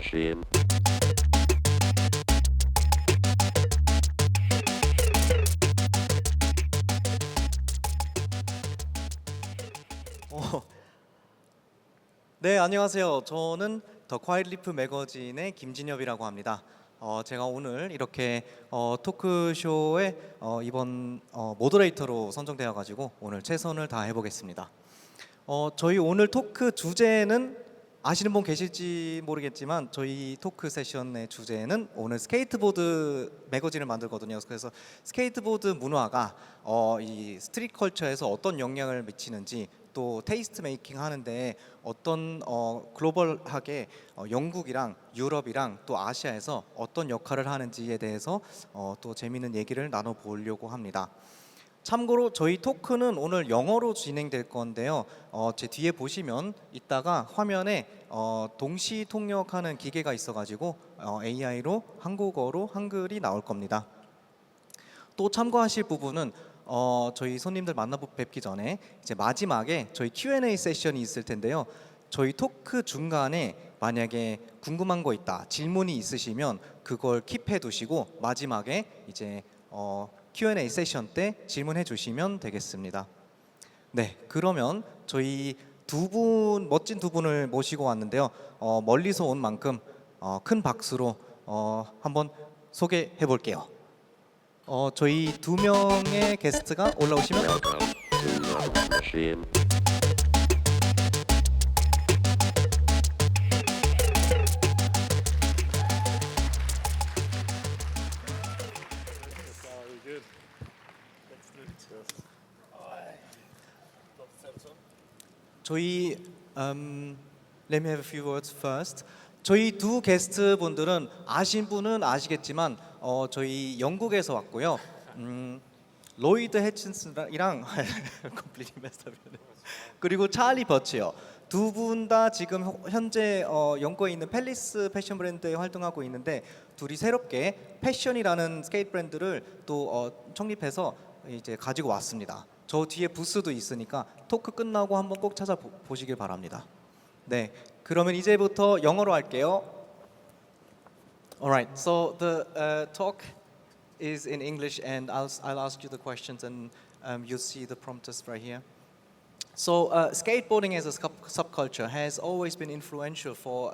machine. 네, 안녕하세요. 저는 더콰이엇리프 매거진의 김진엽이라고 합니다. 제가 오늘 이렇게 토크쇼에 이번 모더레이터로 선정되어 가지고 오늘 최선을 다해 보겠습니다. 저희 오늘 토크 주제는 아시는 분 계실지 모르겠지만 저희 토크 세션의 주제는 오늘 스케이트보드 매거진을 만들거든요. 그래서 스케이트보드 문화가 이 스트릿컬처에서 어떤 영향을 미치는지, 또 테이스트 메이킹 하는데 어떤 글로벌하게 영국이랑 유럽이랑 또 아시아에서 어떤 역할을 하는지에 대해서 또 재미있는 얘기를 나눠보려고 합니다. 참고로 저희 토크는 오늘 영어로 진행될 건데요. 제 뒤에 보시면 이따가 화면에 동시 통역하는 기계가 있어가지고 AI로 한국어로 한글이 나올 겁니다. 또 참고하실 부분은 저희 손님들 뵙기 전에 이제 마지막에 저희 Q&A 세션이 있을 텐데요. 저희 토크 중간에 만약에 궁금한 거 있다, 질문이 있으시면 그걸 킵해 두시고 마지막에 이제 Q&A 세션 때 질문해 주시면 되겠습니다. 네, 그러면 저희 멋진 두 분을 모시고 왔는데요. 멀리서 온 만큼 큰 박수로 한번 소개해 볼게요. 저희 두 명의 게스트가 올라오시면 Welcome to your machine. 저희 let me have a few words first. 저희 두 게스트 분들은 아신 분은 아시겠지만 저희 영국에서 왔고요. 로이드 해친슨이랑 completely messed up. 그리고 찰리 버치요. 두 분 다 지금 현재 영국에 있는 팰리스 패션 브랜드에 활동하고 있는데 둘이 새롭게 패션이라는 스케이트 브랜드를 또 창립해서 이제 가지고 왔습니다. 저 뒤에 부스도 있으니까 토크 끝나고 한번 꼭 찾아보시길 바랍니다. 네, 그러면 이제부터 영어로 할게요. Alright, so the talk is in English and I'll ask you the questions and you'll see the prompters right here. So skateboarding as a subculture has always been influential for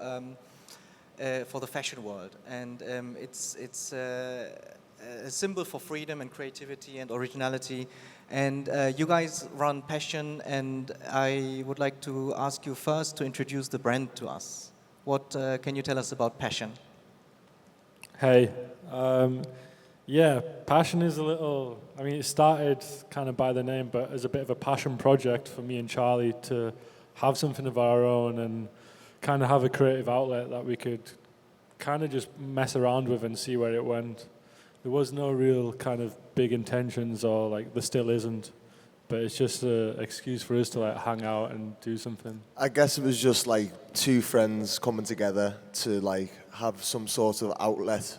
the fashion world, and it's a symbol for freedom and creativity and originality. And you guys run Passion, and I would like to ask you first to introduce the brand to us. What can you tell us about Passion? Hey, yeah, Passion is it started kind of by the name, but as a bit of a passion project for me and Charlie to have something of our own and kind of have a creative outlet that we could kind of just mess around with and see where it went. There was no real kind of big intentions, or like there still isn't, but it's just an excuse for us to like hang out and do something. I guess it was just like two friends coming together to like have some sort of outlet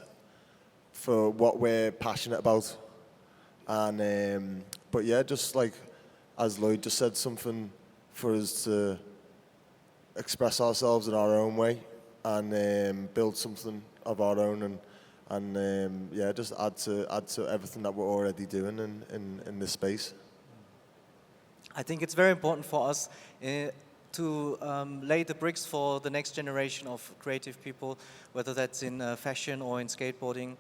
for what we're passionate about, and but yeah, just like as Lloyd just said, something for us to express ourselves in our own way and build something of our own, and yeah, just add to everything that we're already doing in this space. I think it's very important for us to lay the bricks for the next generation of creative people, whether that's in fashion or in skateboarding.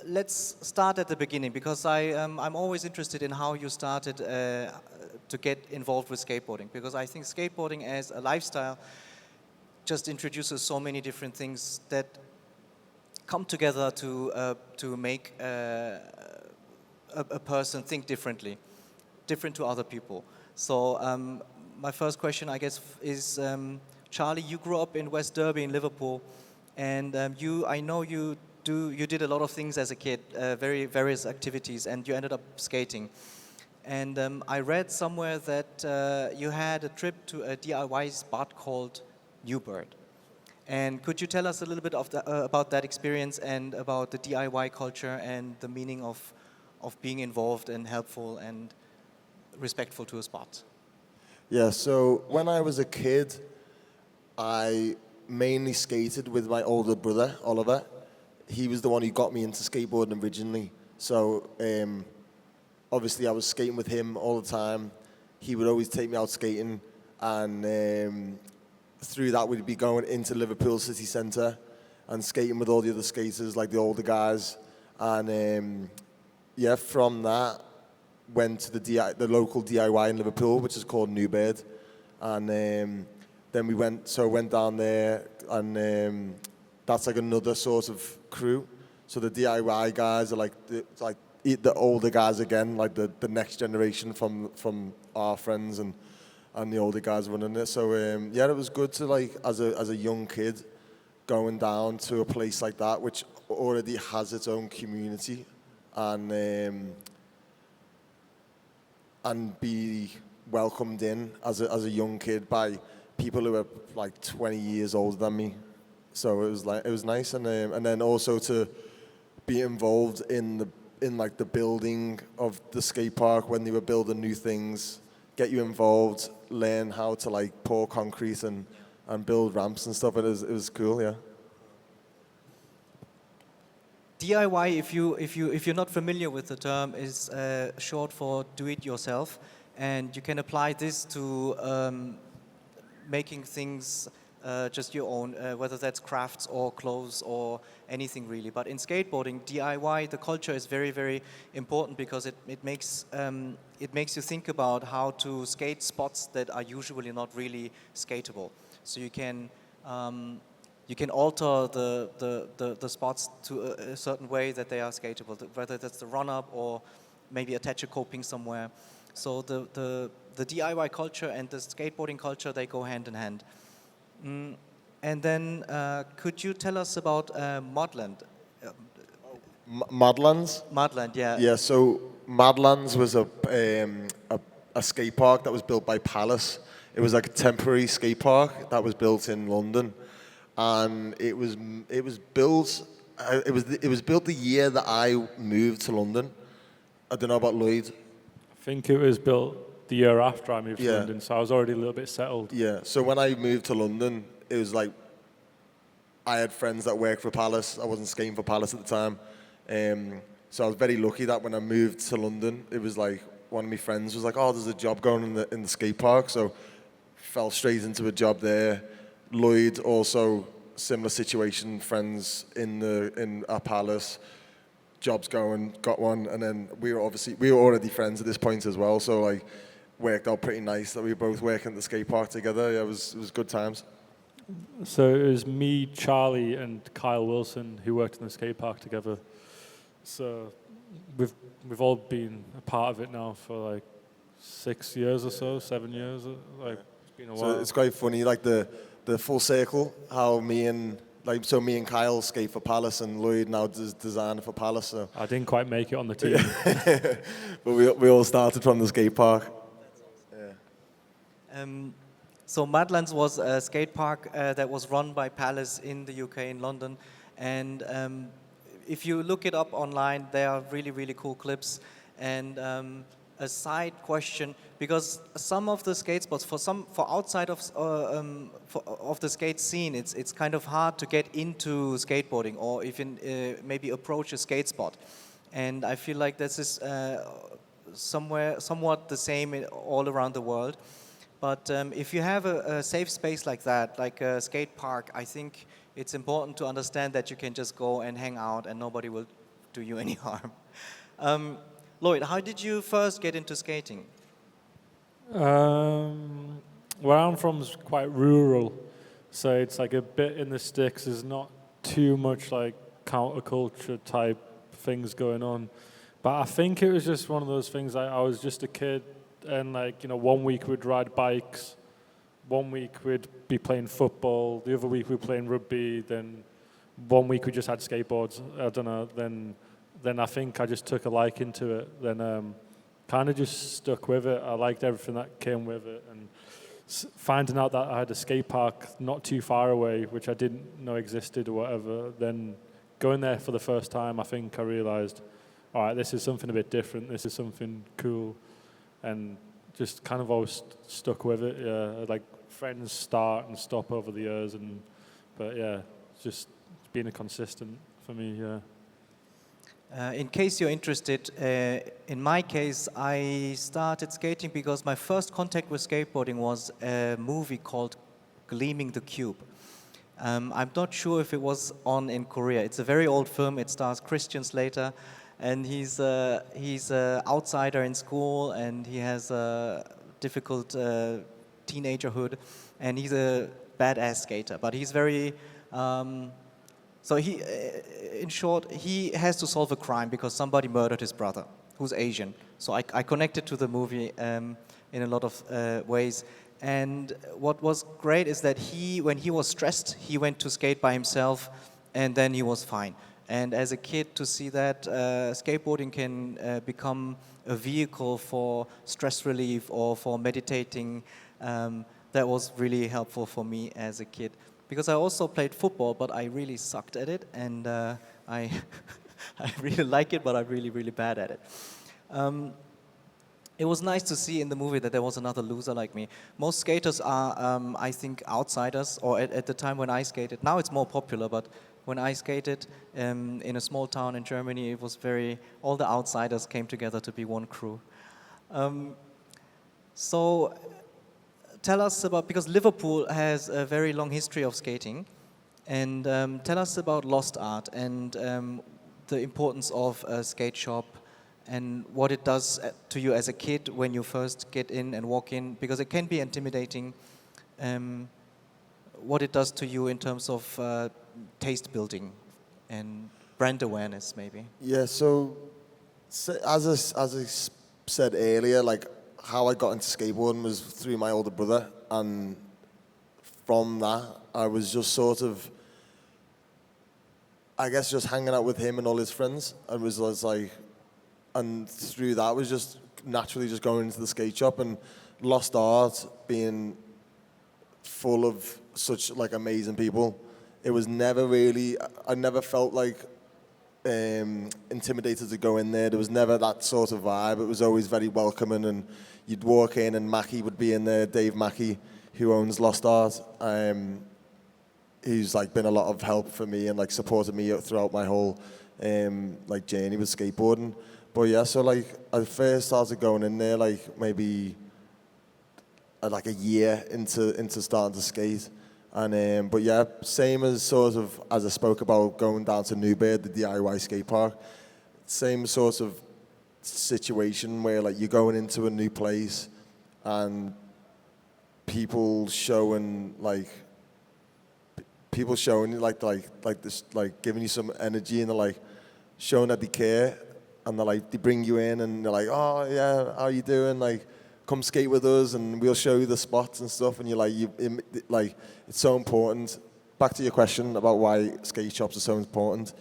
Let's start at the beginning, because I'm always interested in how you started to get involved with skateboarding, because I think skateboarding as a lifestyle just introduces so many different things that come together to make a person think different to other people. So my first question, I guess, is Charlie, you grew up in West Derby in Liverpool, and I know you did a lot of things as a kid, various activities, and you ended up skating. And I read somewhere that you had a trip to a DIY spot called Newbird. And could you tell us a little bit about that experience and about the DIY culture and the meaning of being involved and helpful and respectful to a spot? Yeah, so when I was a kid, I mainly skated with my older brother, Oliver. He was the one who got me into skateboarding originally. So obviously I was skating with him all the time. He would always take me out skating, and through that we'd be going into Liverpool city centre and skating with all the other skaters, like the older guys. And yeah, from that went to the local DIY in Liverpool, which is called Newbird. And then we went down there, and that's like another sort of crew. So the DIY guys are like the older guys again, like the next generation from our friends and the older guys running it. So yeah, it was good to, like, as a young kid, going down to a place like that, which already has its own community, and be welcomed in as a young kid by people who were like 20 years older than me. So it was nice, and then also to be involved in like the building of the skate park when they were building new things, get you involved, learn how to like pour concrete and build ramps and stuff. It was cool, yeah. DIY, if you're not familiar with the term, is short for do it yourself, and you can apply this to making things just your own, whether that's crafts or clothes or anything really. But in skateboarding, DIY, the culture is very, very important because it makes you think about how to skate spots that are usually not really skatable. So you can alter the spots to a certain way that they are skatable, whether that's the run-up or maybe attach a coping somewhere. So the DIY culture and the skateboarding culture, they go hand in hand. And then could you tell us about Modland? Madlands? Modland, yeah. Yeah, so Madlands was a skate park that was built by Palace. It was like a temporary skate park that was built in London, and it was built the year that I moved to London. I don't know about Lloyd. I think it was built the year after I moved to Yeah. London, so I was already a little bit settled. Yeah, so when I moved to London, it was like I had friends that worked for Palace. I wasn't skating for Palace at the time. So I was very lucky that when I moved to London, it was like one of my friends was like, oh, there's a job going in the skate park. So fell straight into a job there. Lloyd also, similar situation, friends at Palace. Jobs going, got one, and then we were already friends at this point as well. So like, worked out pretty nice that we were both working at the skate park together. Yeah, it was good times. So it was me, Charlie, and Kyle Wilson who worked in the skate park together. So we've all been a part of it now for like 6 years or so, 7 years. Like, it's been a while. So it's quite funny, like the full circle, how me and Kyle skate for Palace, and Lloyd now does design for Palace. So. I didn't quite make it on the team. But we all started from the skate park. So Madlands was a skate park that was run by Palace in the UK, in London. And if you look it up online, there are really, really cool clips. And a side question, because some of the skate spots, for outside of the skate scene, it's kind of hard to get into skateboarding or even maybe approach a skate spot. And I feel like this is somewhat the same all around the world. But if you have a safe space like that, like a skate park, I think it's important to understand that you can just go and hang out and nobody will do you any harm. Lloyd, how did you first get into skating? Where I'm from is quite rural, so it's like a bit in the sticks. There's not too much like counterculture type things going on. But I think it was just one of those things, I was just a kid, and like, you know, 1 week we'd ride bikes, 1 week we'd be playing football, the other week we'd be playing rugby, then 1 week we just had skateboards. I don't know, then I think I just took a liking to it, then kind of just stuck with it. I liked everything that came with it, and finding out that I had a skate park not too far away, which I didn't know existed or whatever, then going there for the first time, I think I realized, all right, this is something a bit different, this is something cool, and just kind of always stuck with it. Yeah, like friends start and stop over the years, and But yeah, just being a consistent for me. Yeah. In case you're interested, in my case, I started skating because my first contact with skateboarding was a movie called Gleaming the Cube. I'm not sure if it was on in Korea. It's a very old film. It stars Christian Slater, and he's a outsider in school, and he has a difficult teenagerhood, and he's a badass skater. But he's very so he, in short, he has to solve a crime because somebody murdered his brother, who's Asian. So I connected to the movie in a lot of ways. And what was great is that when he was stressed, he went to skate by himself, and then he was fine. And as a kid, to see that skateboarding can become a vehicle for stress relief or for meditating, that was really helpful for me as a kid. Because I also played football, but I really sucked at it, and I really like it, but I'm really, really bad at it. It was nice to see in the movie that there was another loser like me. Most skaters are, I think, outsiders, or at the time when I skated. Now it's more popular, but when I skated in a small town in Germany, it was all the outsiders came together to be one crew. So tell us about, because Liverpool has a very long history of skating, and tell us about lost art and the importance of a skate shop and what it does to you as a kid when you first get in and walk in, because it can be intimidating, what it does to you in terms of taste building and brand awareness maybe. Yeah, so as I said earlier, like how I got into skateboarding was through my older brother, and from that I was just sort of, I guess, just hanging out with him and all his friends, and was like, and through that was just naturally just going into the skate shop, and Lost Art being full of such like amazing people, it was never really, I never felt like intimidated to go in there. There was never that sort of vibe. It was always very welcoming, and you'd walk in and Mackie would be in there, Dave Mackie, who owns Lost Art. He's like been a lot of help for me and like supported me throughout my whole like journey with skateboarding. But yeah, so like I first started going in there like maybe like a year into starting to skate. And but yeah, same as sort of as I spoke about going down to Newburgh, the DIY skate park, same sort of situation where like you're going into a new place and people showing like this, like giving you some energy, and they're like showing that they care, and they bring you in and they're like, oh yeah, how you doing, like come skate with us and we'll show you the spots and stuff, and you're like, it's so important. Back to your question about why skate shops are so important,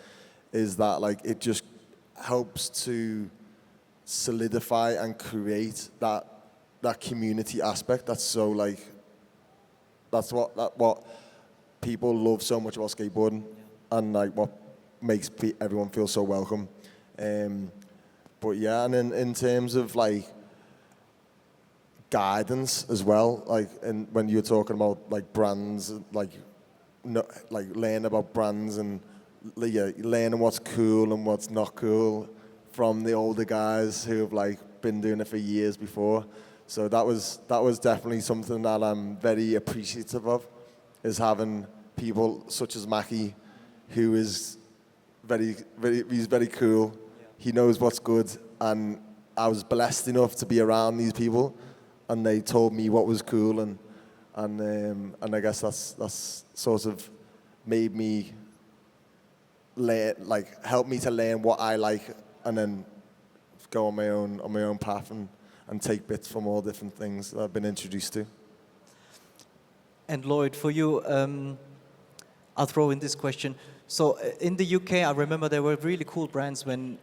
is that like it just helps to solidify and create that community aspect. That's so like, that's what people love so much about skateboarding, and like what makes everyone feel so welcome. But yeah, and in terms of like guidance as well, like, and when you're talking about like brands, like learning about brands and learning what's cool and what's not cool from the older guys who have like been doing it for years before. So that was definitely something that I'm very appreciative of, is having people such as Mackie, who is he's very cool. He knows what's good, and I was blessed enough to be around these people, and they told me what was cool, and I guess that's sort of made me help me to learn what I like, and then go on my own path and take bits from all different things that I've been introduced to. And Lloyd, for you, I'll throw in this question. So in the UK, I remember there were really cool brands when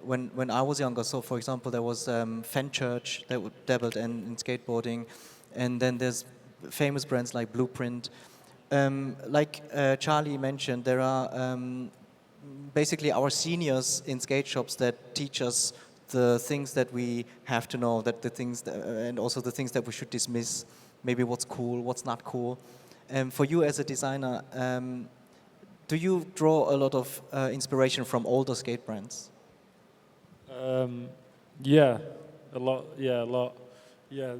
I was younger. So for example, there was Fenchurch that dabbled in skateboarding, and then there's famous brands like Blueprint. Like Charlie mentioned, there are basically our seniors in skate shops that teach us the things that we have to know, and also the things that we should dismiss, maybe what's cool, what's not cool. For you as a designer, do you draw a lot of inspiration from older skate brands? Yeah, a lot. Yeah, a lot. Yeah,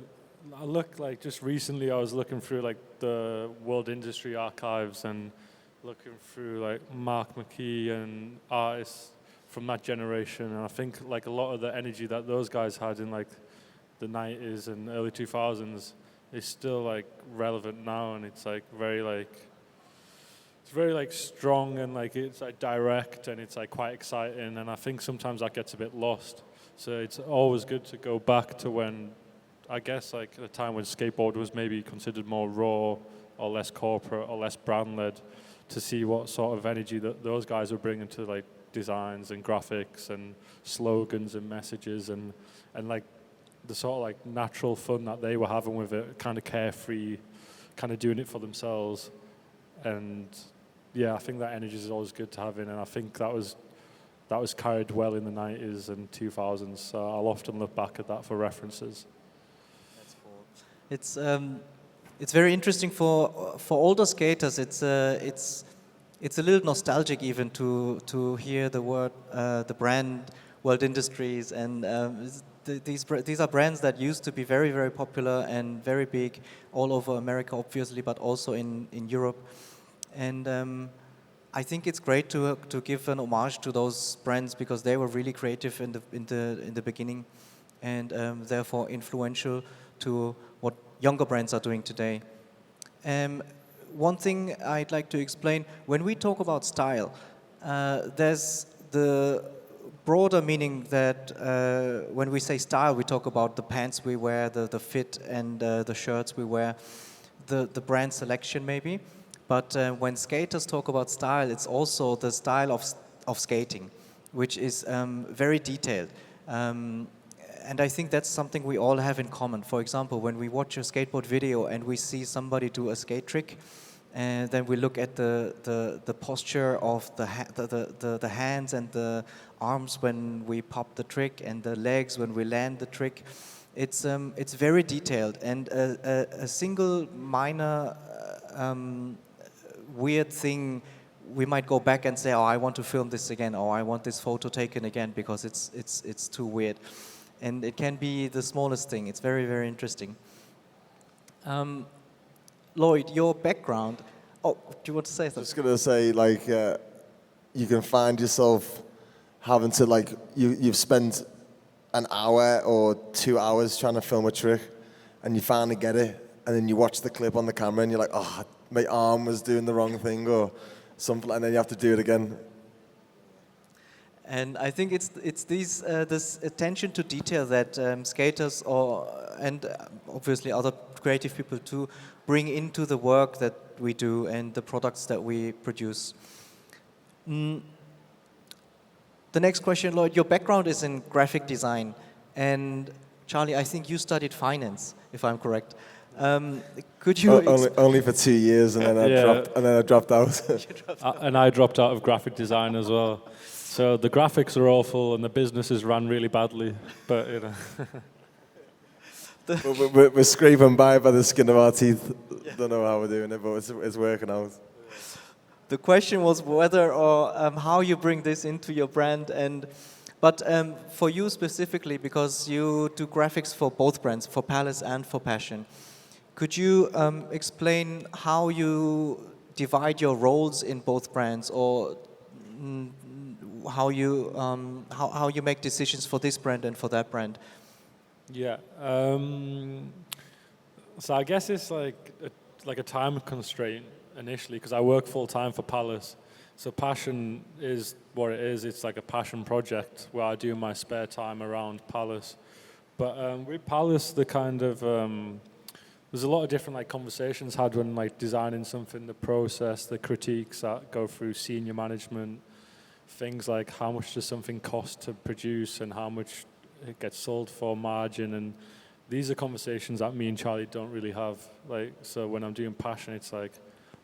I look like just recently I was looking through like the World Industry Archives and looking through like Mark McKee and artists from that generation, and I think like a lot of the energy that those guys had in like the 90s and early 2000s is still like relevant now, and it's like very like strong, and like it's like direct, and it's like quite exciting, and I think sometimes that gets a bit lost. So it's always good to go back to when, I guess, like a time when skateboard was maybe considered more raw or less corporate or less brand led, to see what sort of energy that those guys were bringing to like designs and graphics and slogans and messages, and like the sort of like natural fun that they were having with it, kind of carefree, kind of doing it for themselves. And yeah, I think that energy is always good to have in, and I think that was carried well in the 90s and 2000s. So I'll often look back at that for references. That's cool. It's very interesting for older skaters. It's a little nostalgic even to hear the word, the brand World Industries, and these are brands that used to be very, very popular and very big all over America, obviously, but also in Europe. And I think it's great to give an homage to those brands, because they were really creative in the beginning, and therefore influential to what younger brands are doing today. One thing I'd like to explain: when we talk about style, there's the broader meaning that when we say style, we talk about the pants we wear, the fit, and the shirts we wear, the brand selection maybe. But when skaters talk about style, it's also the style of skating, which is very detailed. And I think that's something we all have in common. For example, when we watch a skateboard video and we see somebody do a skate trick, and then we look at the posture of the hands and the arms when we pop the trick, and the legs when we land the trick. It's very detailed, and a single minor weird thing, we might go back and say, oh, I want to film this again, or I want this photo taken again because it's too weird. And it can be the smallest thing. It's very, very interesting. Lloyd, your background. Oh, do you want to say something? Just gonna say, like, you can find yourself having to, like, you've spent an hour or 2 hours trying to film a trick, and you finally get it, and then you watch the clip on the camera, and you're like, oh, my arm was doing the wrong thing or something, and then you have to do it again. And I think it's this attention to detail that skaters and obviously other creative people too bring into the work that we do and the products that we produce. The next question, Lloyd, your background is in graphic design, and Charlie, I think you studied finance, if I'm correct. Could you only for 2 years, and then I dropped out. And I dropped out of graphic design as well. So the graphics are awful and the businesses ran really badly, but you know. we're scraping by the skin of our teeth. Yeah. Don't know how we're doing it, but it's working out. The question was whether or how you bring this into your brand, but for you specifically, because you do graphics for both brands, for Palace and for Passion. Could you explain how you divide your roles in both brands, or how you make decisions for this brand and for that brand? Yeah. So I guess it's like a time constraint initially, because I work full time for Palace. So Passion is what it is. It's like a passion project where I do my spare time around Palace. But with Palace, the kind of there's a lot of different like conversations had when like designing something, the process, the critiques that go through senior management, things like how much does something cost to produce and how much it gets sold for, margin, and these are conversations that me and Charlie don't really have. Like, so when I'm doing Passion, it's like,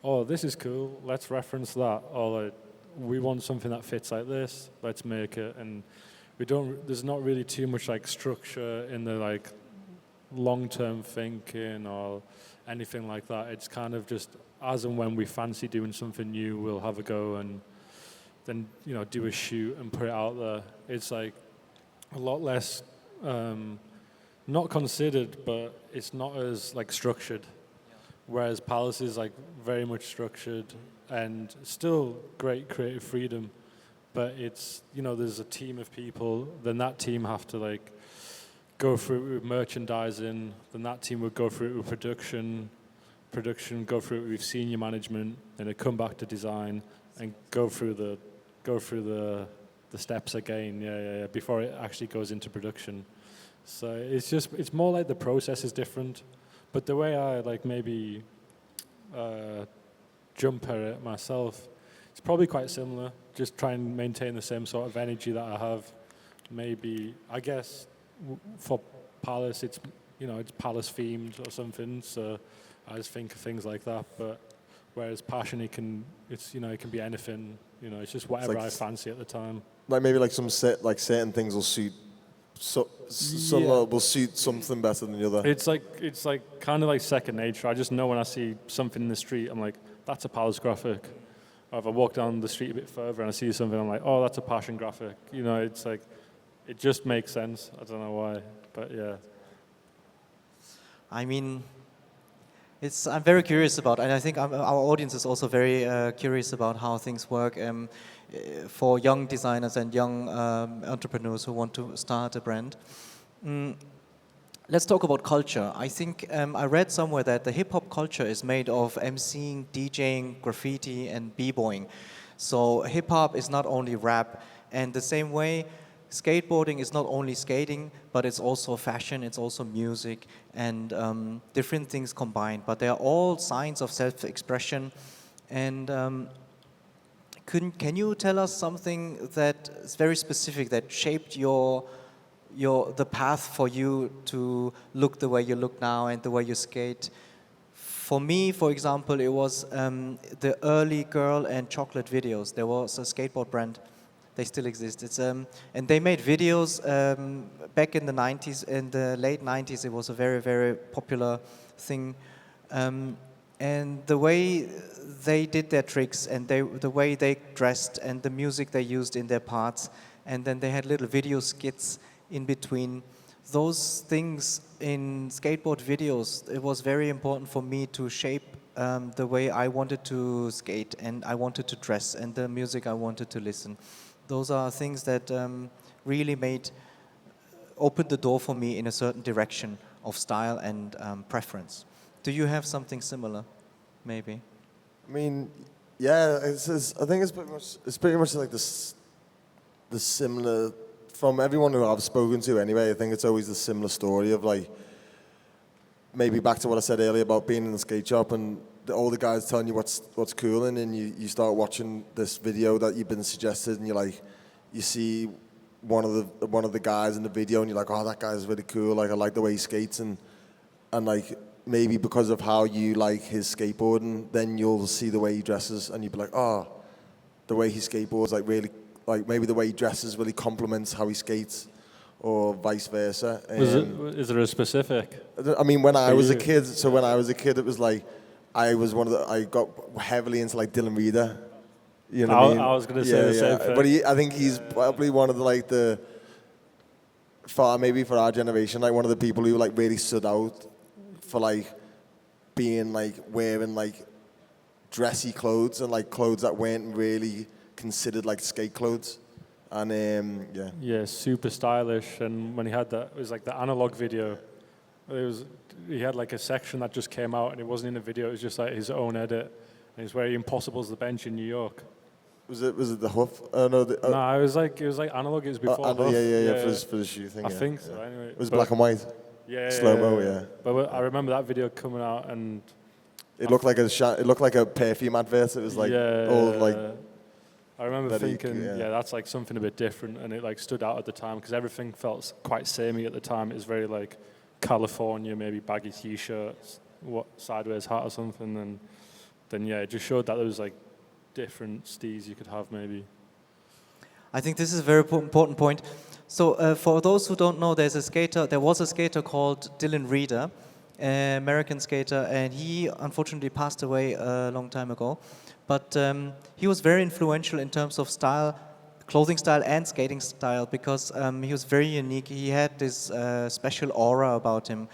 oh, this is cool, let's reference that, or like, we want something that fits like this, let's make it. And there's not really too much like structure in the like long-term thinking or anything like that. It's kind of just as and when we fancy doing something new, we'll have a go and then do a shoot and put it out there. It's like a lot less not considered, but it's not as like structured. Whereas Palace is like very much structured and still great creative freedom, but it's there's a team of people. Then that team have to like go through it with merchandising. Then that team would go through it with production go through it with senior management. Then they come back to design and go through the steps again. Before it actually goes into production. So it's more like the process is different, but the way I like maybe jump at it myself, it's probably quite similar. Just try and maintain the same sort of energy that I have. Maybe I guess for Palace, it's it's Palace themed or something. So I just think of things like that. But whereas Passion, it can be anything. It's just whatever I fancy at the time. Like maybe like certain things will suit. Some will suit something better than the other. It's like kind of like second nature. I just know when I see something in the street, I'm like, that's a Palace graphic. Or if I walk down the street a bit further and I see something, I'm like, oh, that's a Passion graphic. It's like, it just makes sense. I don't know why, but yeah. I mean, I'm very curious about, and I think our audience is also very curious about how things work for young designers and young entrepreneurs who want to start a brand. Let's talk about culture. I think I read somewhere that the hip-hop culture is made of MCing, DJing, graffiti, and b-boying. So hip-hop is not only rap, and the same way, skateboarding is not only skating, but it's also fashion, it's also music, and different things combined. But they are all signs of self-expression. And can you tell us something that is very specific that shaped the path for you to look the way you look now and the way you skate? For me, for example, it was the early Girl and Chocolate videos. There was a skateboard brand. They still exist. It's and they made videos back in the 90s. In the late 90s, it was a very, very popular thing. And the way they did their tricks and the way they dressed and the music they used in their parts, and then they had little video skits in between. Those things in skateboard videos, it was very important for me to shape the way I wanted to skate and I wanted to dress and the music I wanted to listen. Those are things that really opened the door for me in a certain direction of style and preference. Do you have something similar, maybe? I mean, yeah, I think it's pretty much like the similar, from everyone who I've spoken to anyway, I think it's always the similar story of like, maybe back to what I said earlier about being in the skate shop and all the guys telling you what's cool, and then you start watching this video that you've been suggested, and you see one of the guys in the video, and you're like, oh, that guy's really cool. Like, I like the way he skates, and like maybe because of how you like his skateboarding, then you'll see the way he dresses, and you'll be like, oh, the way he skateboards, like really, like maybe the way he dresses really complements how he skates, or vice versa. Is there a specific? I mean, when I was a kid, it was like, I got heavily into like Dylan Reader. You know what I mean? I was going to say the same thing. But I think he's probably one of maybe for our generation, like one of the people who like really stood out for like being like wearing like dressy clothes and like clothes that weren't really considered like skate clothes. And yeah, super stylish. And when he had that, it was like the analog video. He had like a section that just came out, and it wasn't in the video. It was just like his own edit. And it's where Impossible's the bench in New York. Was it the Huff? No, no, it was like analog. It was before. Huff. Yeah, for the shoe thing. I think so. Anyway, it was black and white. Yeah, slow mo. Yeah. But I remember that video coming out, and it looked like a perfume advert. It was like all like. I remember thinking, that's like something a bit different, and it like stood out at the time because everything felt quite samey at the time. It was very like California, maybe baggy t-shirts, sideways hat or something, and then it just showed that there was like different steez you could have maybe. I think this is a very important point. So for those who don't know, there was a skater called Dylan Reader, American skater, and he unfortunately passed away a long time ago. But he was very influential in terms of style, clothing style and skating style, because he was very unique. He had this special aura about him.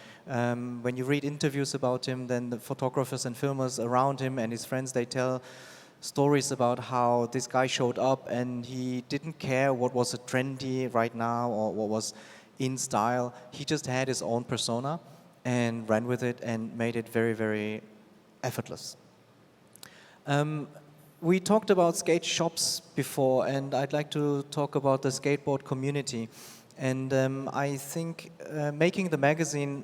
When you read interviews about him, then the photographers and filmers around him and his friends, they tell stories about how this guy showed up and he didn't care what was trendy right now or what was in style. He just had his own persona and ran with it and made it very, very effortless. We talked about skate shops before, and I'd like to talk about the skateboard community. And I think making the magazine,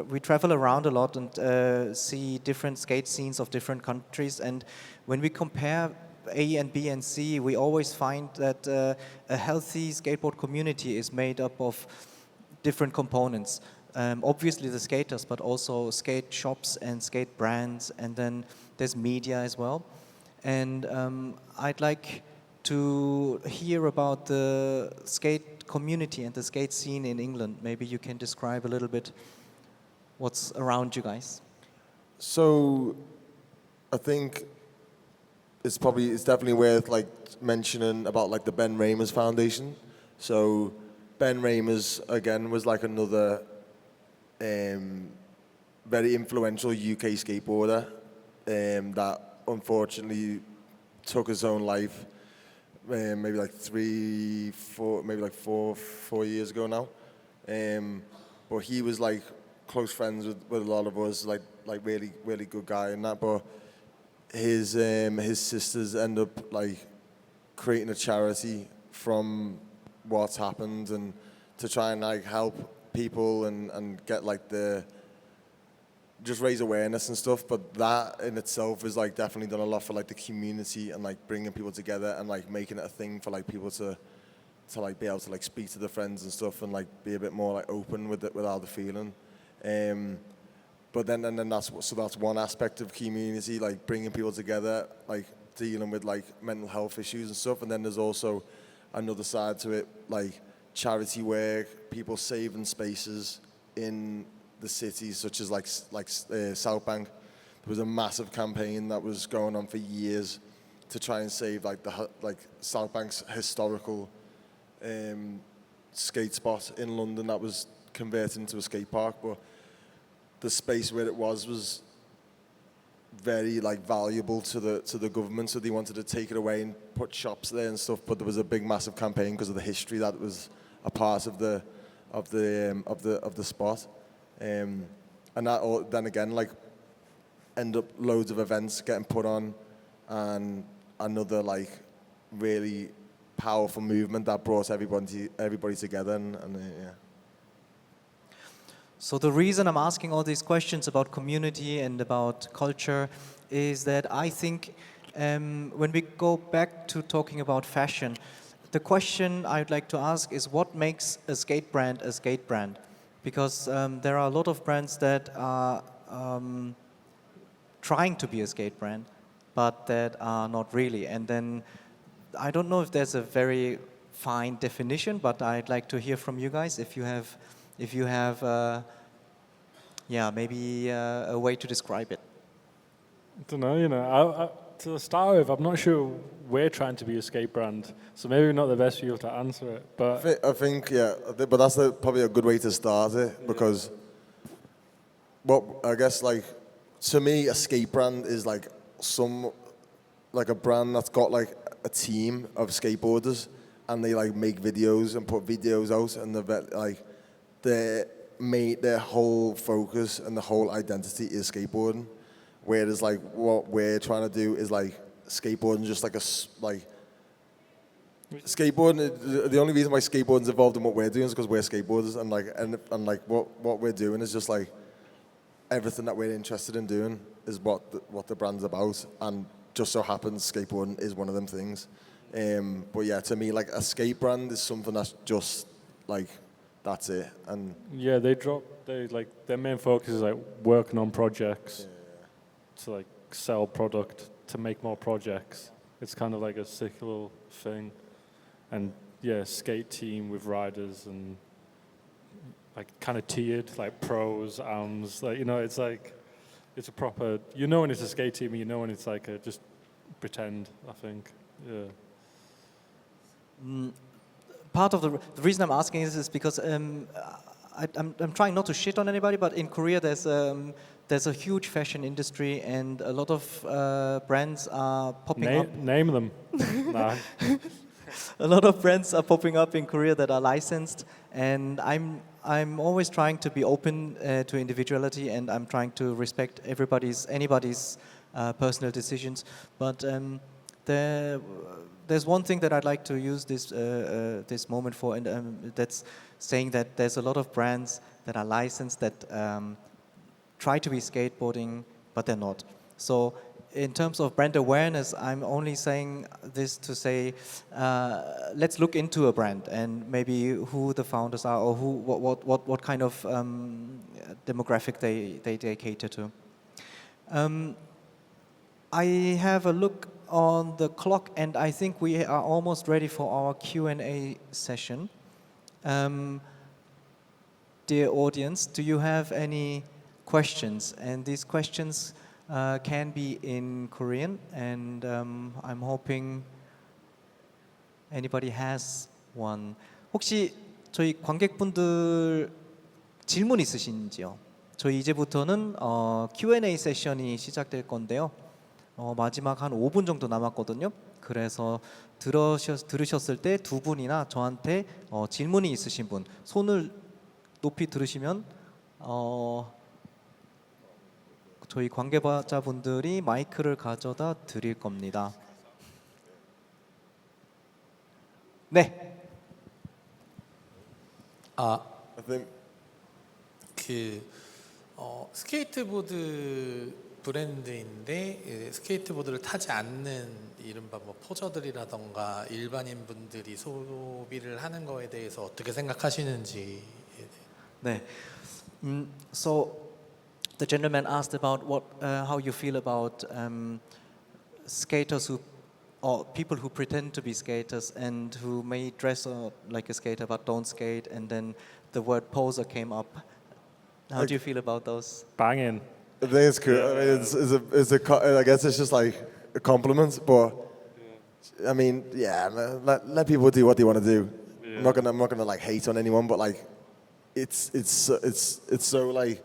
we travel around a lot and see different skate scenes of different countries. And when we compare A and B and C, we always find that a healthy skateboard community is made up of different components. Obviously the skaters, but also skate shops and skate brands, and then there's media as well. And I'd like to hear about the skate community and the skate scene in England. Maybe you can describe a little bit what's around you guys. So I think it's definitely worth like mentioning about like the Ben Ramers Foundation. So Ben Ramers again was like another very influential UK skateboarder that unfortunately took his own life maybe like 4 years ago now. But he was like close friends with a lot of us, like really good guy and that. But his sisters end up like creating a charity from what's happened and to try and like help people and get like just raise awareness and stuff. But that in itself has like definitely done a lot for like the community and like bringing people together and like making it a thing for like people to like be able to like speak to their friends and stuff and like be a bit more like open with it, with how they're feeling. But then that's one aspect of community, like bringing people together, like dealing with like mental health issues and stuff. And then there's also another side to it, like charity work, people saving spaces in the cities, such as like South Bank. There was a massive campaign that was going on for years to try and save like South Bank's historical skate spot in London that was converted into a skate park. But the space where it was very like valuable to the government, so they wanted to take it away and put shops there and stuff. But there was a big massive campaign because of the history that was a part of the spot. And that all, then again, like, end up loads of events getting put on, and another like really powerful movement that brought everybody together. And yeah. So the reason I'm asking all these questions about community and about culture is that I think when we go back to talking about fashion, the question I'd like to ask is what makes a skate brand a skate brand? Because there are a lot of brands that are trying to be a skate brand, but that are not really. And then I don't know if there's a very fine definition, but I'd like to hear from you guys if you have maybe a way to describe it. I don't know, to start with, I'm not sure we're trying to be a skate brand, so maybe not the best people to answer it. But I think but that's probably a good way to start it, because I guess like to me a skate brand is like a brand that's got like a team of skateboarders and they like make videos and put videos out, and their whole focus and the whole identity is skateboarding. Whereas like what we're trying to do is like skateboarding, just like skateboarding. The only reason why skateboarding's involved in what we're doing is because we're skateboarders, and what we're doing is just like everything that we're interested in doing is what the brand's about, and just so happens skateboarding is one of them things. But yeah, to me, like a skate brand is something that's just like that's it. And yeah, their main focus is like working on projects to like sell product, to make more projects. It's kind of like a cyclical thing. And yeah, skate team with riders, and like kind of tiered, like pros, like you know, it's like it's a proper. You know when it's a skate team, you know when it's like a just pretend. I think, yeah. Part of the reason I'm asking is because I'm trying not to shit on anybody, but in Korea there's a huge fashion industry and a lot of brands are popping up. Name them. Nah. A lot of brands are popping up in Korea that are licensed, and I'm always trying to be open to individuality, and I'm trying to respect anybody's personal decisions. But there's one thing that I'd like to use this moment for, and that's saying that there's a lot of brands that are licensed that try to be skateboarding, but they're not. So in terms of brand awareness, I'm only saying this to say, let's look into a brand and maybe who the founders are or what kind of demographic they cater to. I have a look on the clock, and I think we are almost ready for our Q&A session. Dear audience, do you have any questions? And these questions can be in Korean, and I'm hoping anybody has one. 혹시 저희 관객분들 질문 있으신지요? 저희 이제부터는 Q&A 세션이 시작될 건데요. 마지막 한 5분 정도 남았거든요. 그래서 들으셨을 때 두 분이나 저한테 질문이 있으신 분 손을 높이 들으시면 저희 관계자분들이 마이크를 가져다 드릴 겁니다. 네. I think 스케이트보드 브랜드인데 스케이트보드를 타지 않는 이른바 뭐 포저들이라던가 일반인 분들이 소비를 하는 거에 대해서 어떻게 생각하시는지. 네. So the gentleman asked about how you feel about skaters or people who pretend to be skaters and who may dress like a skater but don't skate, and then the word poser came up. How do you feel about those? Banging. I think it's cool. I mean, I guess it's just like a compliment, but I mean, yeah, let people do what they want to do. Yeah. I'm not gonna like hate on anyone, but like, it's so like,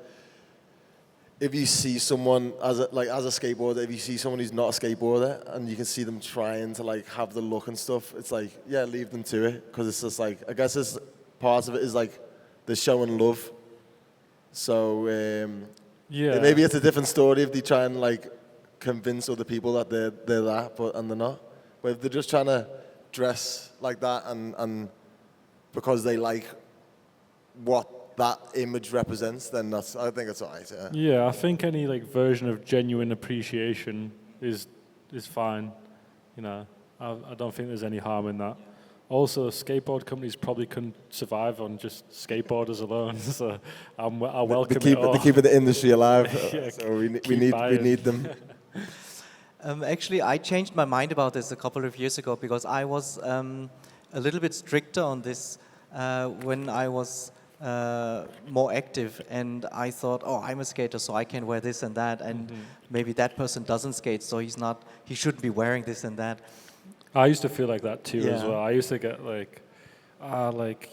if you see someone as a skateboarder, if you see someone who's not a skateboarder and you can see them trying to like have the look and stuff, it's like, yeah, leave them to it, because it's just like, I guess it's part of it is like the showing love. So Yeah. maybe it's a different story if they try and like convince other people that they're that, and they're not. But if they're just trying to dress like that and because they like what that image represents, then I think it's alright. Yeah, I think any like version of genuine appreciation is fine. You know, I don't think there's any harm in that. Also, skateboard companies probably couldn't survive on just skateboarders alone, so I welcome it all. They're keeping the industry alive, Yeah, so we need them. Actually, I changed my mind about this a couple of years ago because I was a little bit stricter on this when I was more active, and I thought, oh, I'm a skater, so I can wear this and that, and maybe that person doesn't skate, so he shouldn't be wearing this and that. I used to feel like that too Yeah. as well. I used to get like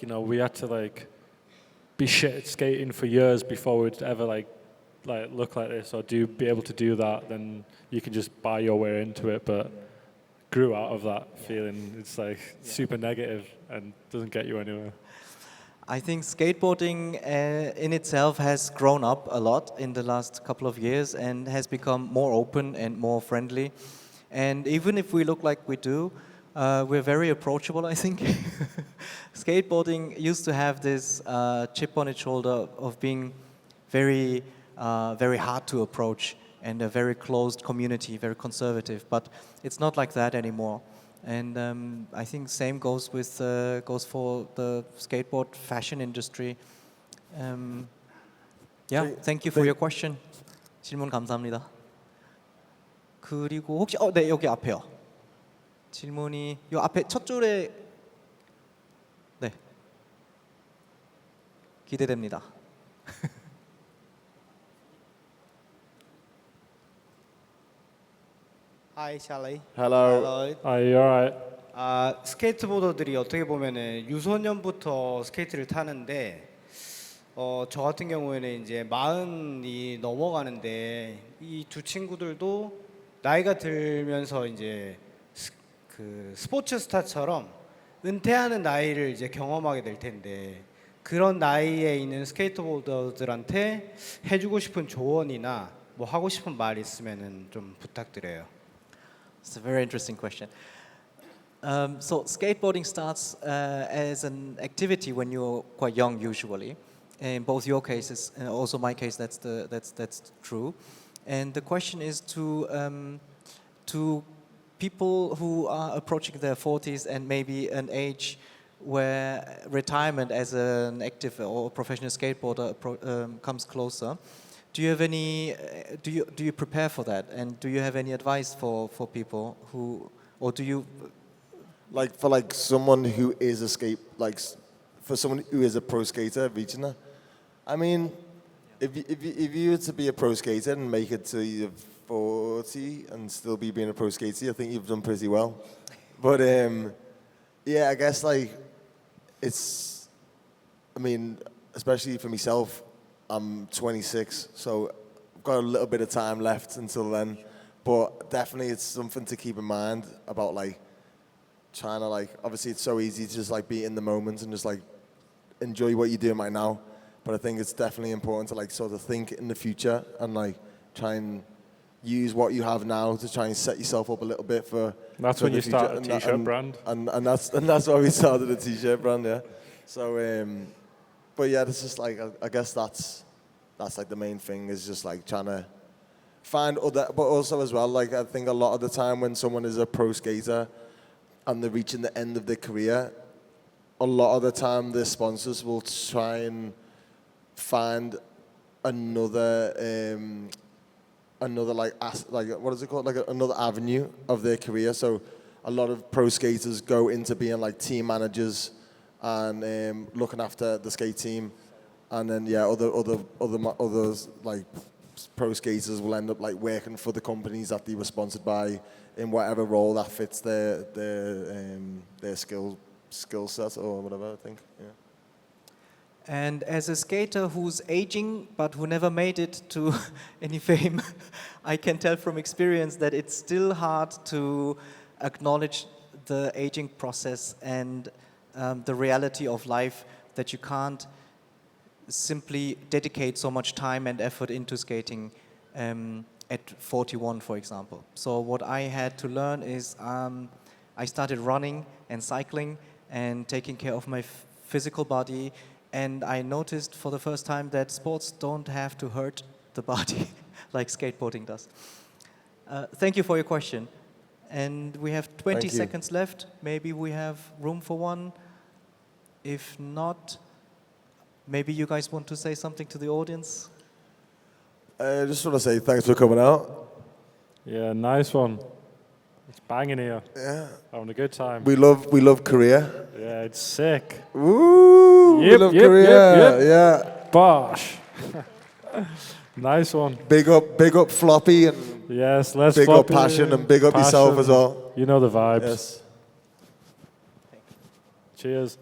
you know, we had to like be shit at skating for years before we'd ever like look like this or be able to do that. Then you can just buy your way into it, but grew out of that feeling. It's like super negative and doesn't get you anywhere. I think skateboarding in itself has grown up a lot in the last couple of years and has become more open and more friendly. And even if we look like we do, we're very approachable, I think. Skateboarding used to have this chip on its shoulder of being very, very hard to approach and a very closed community, very conservative. But it's not like that anymore. And I think same goes for the skateboard fashion industry. Yeah, thank you for your question. 질문 감사합니다. 그리고 혹시 네, 여기 앞에요. 질문이 요 앞에 첫 줄에 네. 기대됩니다. Hi, Charlie. Hello. Lloyd. Are you alright? 스케이트보더들이 어떻게 보면은 유소년부터 스케이트를 타는데 저 같은 경우에는 이제 40이 넘어가는데 이 두 친구들도 나이가 들면서 이제 그 스포츠 스타처럼 은퇴하는 나이를 이제 경험하게 될 텐데 그런 나이에 있는 스케이트보더들한테 해주고 싶은 조언이나 뭐 하고 싶은 말 있으면은 좀 부탁드려요. It's a very interesting question. So skateboarding starts as an activity when you're quite young, usually. In both your cases, and also my case, that's true. And the question is to people who are approaching their 40s and maybe an age where retirement as an active or professional skateboarder comes closer. Do you have any? Do you prepare for that? And do you have any advice for people who, or do you? Like for like someone who is for someone who is a pro skater reaching that. I mean, if you were to be a pro skater and make it to your 40 and still be being a pro skater, I think you've done pretty well. But yeah, I guess like it's. I mean, especially for myself. I'm 26, so I've got a little bit of time left until then. But definitely it's something to keep in mind about like trying to like, obviously it's so easy to just like be in the moment and just like enjoy what you're doing right now. But I think it's definitely important to like sort of think in the future and like try and use what you have now to try and set yourself up a little bit for. That's for when the you future. start a t-shirt brand. And that's why we started a t-shirt brand, yeah. So but yeah, it's just like I guess that's like the main thing is just like trying to find other, but also as well like I think a lot of the time when someone is a pro skater and they're reaching the end of their career, a lot of the time the sponsors will try and find another like what is it called, like another avenue of their career. So a lot of pro skaters go into being like team managers and looking after the skate team, and then yeah, others like pro skaters will end up like working for the companies that they were sponsored by in whatever role that fits their skill set or whatever, I think. Yeah. And as a skater who's aging but who never made it to any fame, I can tell from experience that it's still hard to acknowledge the aging process and the reality of life, that you can't simply dedicate so much time and effort into skating at 41, for example. So what I had to learn is I started running and cycling and taking care of my physical body, and I noticed for the first time that sports don't have to hurt the body like skateboarding does. Thank you for your question. And we have 20 seconds left. Maybe we have room for one. If not, maybe you guys want to say something to the audience? I just want to say thanks for coming out. Yeah, nice one. It's banging here. Yeah. Having a good time. We love Korea. Yeah, it's sick. Woo! We love Korea. Yeah. Bosh. Nice one. Big up Floppy and Yes, let's big floppy. up Passion and big up yourself as well. You know the vibes. Yes. Cheers.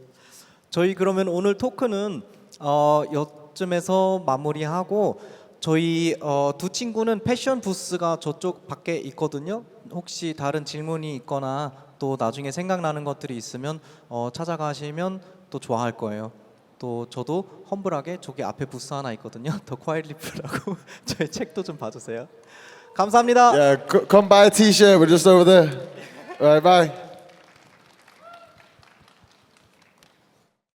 저희 그러면 오늘 토크는 여쯤에서 마무리하고, 저희 두 친구는 패션 부스가 저쪽 밖에 있거든요. 혹시 다른 질문이 있거나 또 나중에 생각나는 것들이 있으면 찾아가시면 또 좋아할 거예요. 또 저도 험블하게 저기 앞에 부스 하나 있거든요. 더콰이엇리프라고 저희 책도 좀 봐주세요. 감사합니다. Yeah, come buy a t-shirt. We're just over there. All right, bye.